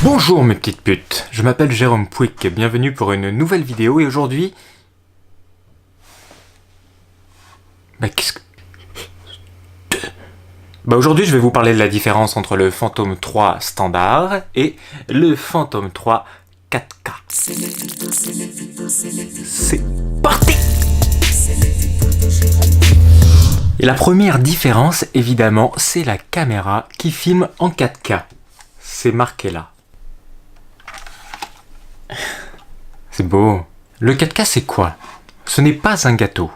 Bonjour mes petites putes, je m'appelle Jérôme Pouic, bienvenue pour une nouvelle vidéo et aujourd'hui... aujourd'hui je vais vous parler de la différence entre le Phantom 3 standard et le Phantom 3 4K. C'est parti! Et la première différence, évidemment, c'est la caméra qui filme en 4K. C'est marqué là. C'est beau. Le 4K c'est quoi? Ce n'est pas un gâteau.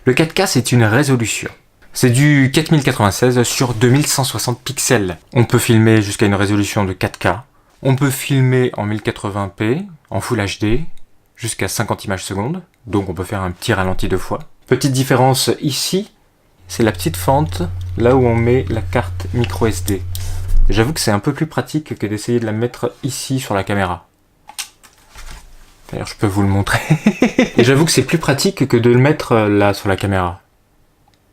Le 4K c'est une résolution. C'est du 4096 sur 2160 pixels. On peut filmer jusqu'à une résolution de 4K. On peut filmer en 1080p, en Full HD, jusqu'à 50 images secondes. Donc on peut faire un petit ralenti 2 fois. Petite différence ici, c'est la petite fente là où on met la carte micro SD. J'avoue que c'est un peu plus pratique que d'essayer de la mettre ici sur la caméra. D'ailleurs, je peux vous le montrer. Et j'avoue que c'est plus pratique que de le mettre là sur la caméra.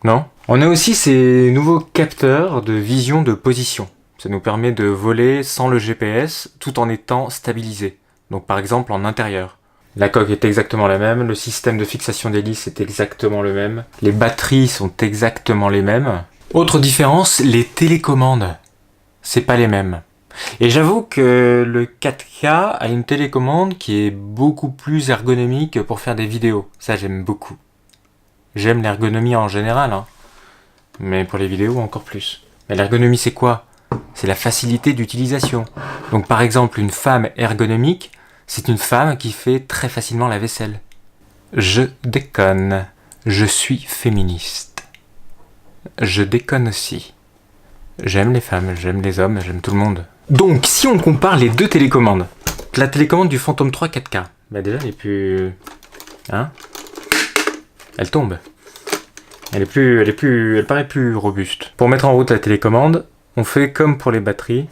Non? On a aussi ces nouveaux capteurs de vision de position. Ça nous permet de voler sans le GPS tout en étant stabilisé. Donc par exemple en intérieur. La coque est exactement la même, le système de fixation d'hélice est exactement le même, les batteries sont exactement les mêmes. Autre différence, les télécommandes. C'est pas les mêmes. Et j'avoue que le 4K a une télécommande qui est beaucoup plus ergonomique pour faire des vidéos. Ça, j'aime beaucoup. J'aime l'ergonomie en général, hein. Mais pour les vidéos, encore plus. Mais l'ergonomie, c'est quoi? C'est la facilité d'utilisation. Donc par exemple, une femme ergonomique, c'est une femme qui fait très facilement la vaisselle. Je déconne. Je suis féministe. Je déconne aussi. J'aime les femmes, j'aime les hommes, j'aime tout le monde. Donc, si on compare les deux télécommandes, la télécommande du Phantom 3 4K, bah déjà, elle est plus... Hein? Elle tombe. Elle paraît plus robuste. Pour mettre en route la télécommande, on fait comme pour les batteries.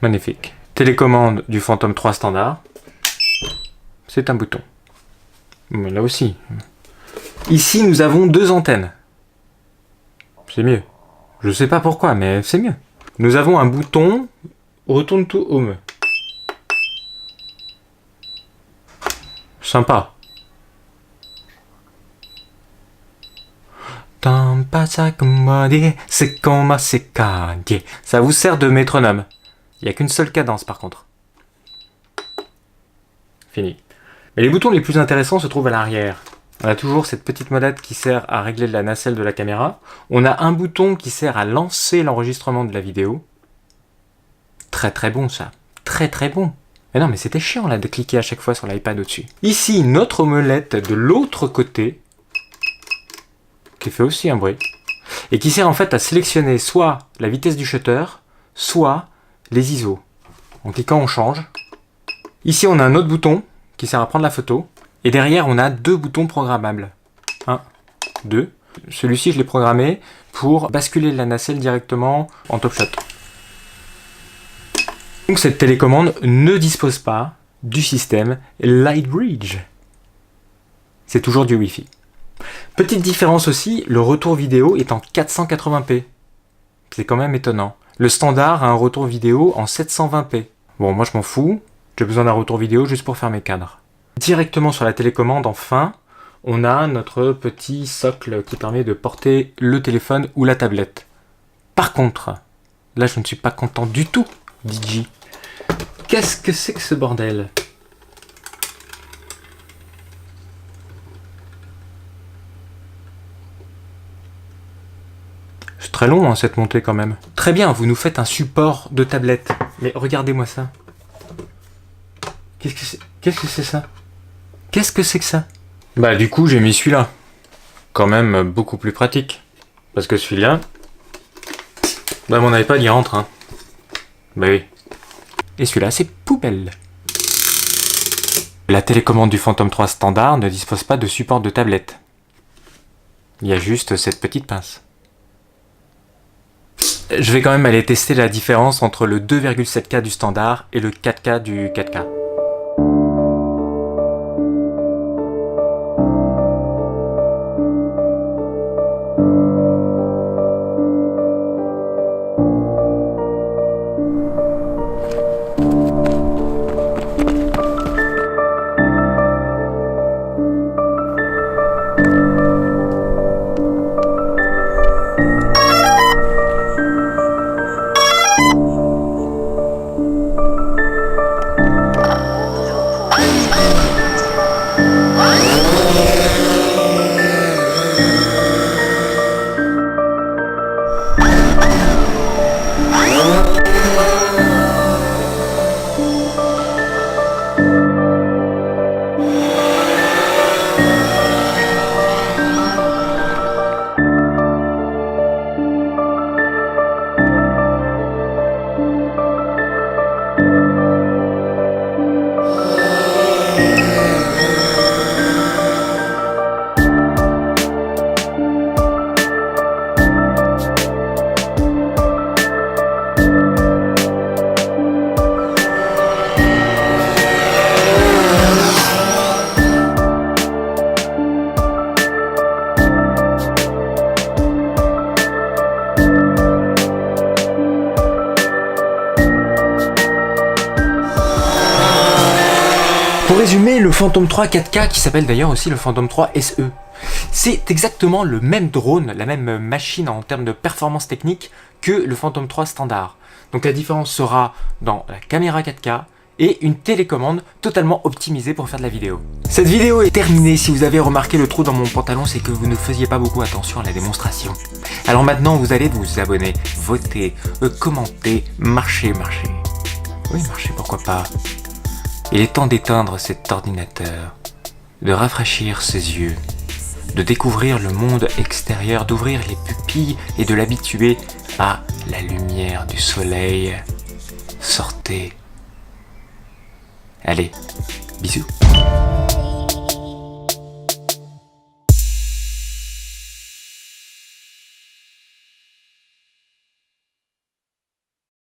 Magnifique. Télécommande du Phantom 3 standard. C'est un bouton. Mais là aussi. Ici, nous avons deux antennes. C'est mieux. Je sais pas pourquoi, mais c'est mieux. Nous avons un bouton retourne to home. Sympa. Ça vous sert de métronome. Il n'y a qu'une seule cadence par contre. Fini. Mais les boutons les plus intéressants se trouvent à l'arrière. On a toujours cette petite molette qui sert à régler la nacelle de la caméra. On a un bouton qui sert à lancer l'enregistrement de la vidéo. Très très bon ça. Très très bon. Mais non mais c'était chiant là de cliquer à chaque fois sur l'iPad au-dessus. Ici une autre molette de l'autre côté. Qui fait aussi un bruit. Et qui sert en fait à sélectionner soit la vitesse du shutter, soit les ISO. En cliquant on change. Ici on a un autre bouton qui sert à prendre la photo. Et derrière, on a deux boutons programmables. 1, 2. Celui-ci, je l'ai programmé pour basculer la nacelle directement en top shot. Donc cette télécommande ne dispose pas du système Lightbridge. C'est toujours du Wi-Fi. Petite différence aussi, le retour vidéo est en 480p. C'est quand même étonnant. Le standard a un retour vidéo en 720p. Bon, moi je m'en fous. J'ai besoin d'un retour vidéo juste pour faire mes cadres. Directement sur la télécommande, enfin, on a notre petit socle qui permet de porter le téléphone ou la tablette. Par contre, là je ne suis pas content du tout, DJ. Qu'est-ce que c'est que ce bordel? C'est très long hein, cette montée quand même. Très bien, vous nous faites un support de tablette. Mais regardez-moi ça. Qu'est-ce que c'est? Qu'est-ce que c'est ça? Qu'est-ce que c'est que ça? Bah du coup j'ai mis celui-là. Quand même beaucoup plus pratique. Parce que celui-là... Bah mon iPad il rentre hein. Bah oui. Et celui-là c'est poubelle. La télécommande du Phantom 3 standard ne dispose pas de support de tablette. Il y a juste cette petite pince. Je vais quand même aller tester la différence entre le 2,7K du standard et le 4K du 4K. Pour résumer, le Phantom 3 4K, qui s'appelle d'ailleurs aussi le Phantom 3 SE, c'est exactement le même drone, la même machine en termes de performance technique que le Phantom 3 standard. Donc la différence sera dans la caméra 4K et une télécommande totalement optimisée pour faire de la vidéo. Cette vidéo est terminée. Si vous avez remarqué le trou dans mon pantalon, c'est que vous ne faisiez pas beaucoup attention à la démonstration. Alors maintenant, vous allez vous abonner, voter, commenter, marcher. Oui, marcher, pourquoi pas. Il est temps d'éteindre cet ordinateur, de rafraîchir ses yeux, de découvrir le monde extérieur, d'ouvrir les pupilles et de l'habituer à la lumière du soleil. Sortez. Allez, bisous.